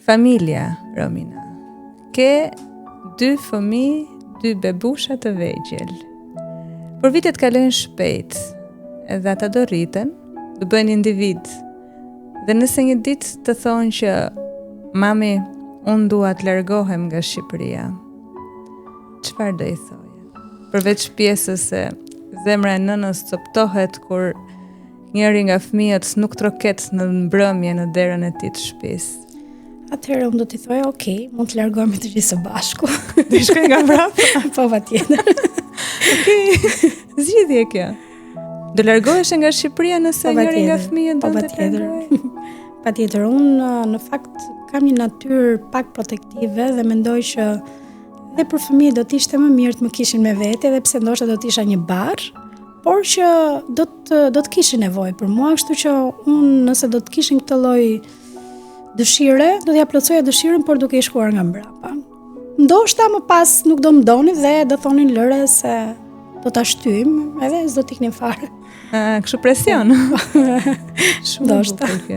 Familja, Romina. Ke 2 fëmijë, 2 bebusha të vegjël. Por vitet kalojnë shpejt, edhe ata do rriten, do bëjnë individ. Dhe nëse një ditë të thonë që mami, unë dua të largohem nga Shqipëria, çfarë do i thoje? Përveç pjesës se zemra e nënës coptohet kur njëri nga fëmijët nuk troket në mbrëmje në derën e tij të shtëpisë. Atëherë unë do t'i thoja, mund të largohemi të gjithë së bashku. Do shkoj nga mbrapa? Po, patjetër. Zgjidhje kjo. Do largohesh nga Shqipëria nëse njëri nga fëmijët do të largohej? Patjetër, unë në fakt kam një natyrë pak protektive dhe mendoj që dhe për fëmijët do të ishte më mirë të më kishin me vete, edhe pse ndoshta do të isha një barr, por që do të kishin nevojë për mua, kështu që unë nëse do të kishin këtë lloj dëshire, do t'ja plotësoja dëshirën, por duke i shkuar nga mbrapa. Ndoshta më pas nuk do më doni dhe do thonin lëre se do ta shtyjmë, edhe s'do t'iknim fare. Kështu presion. Ndoshta.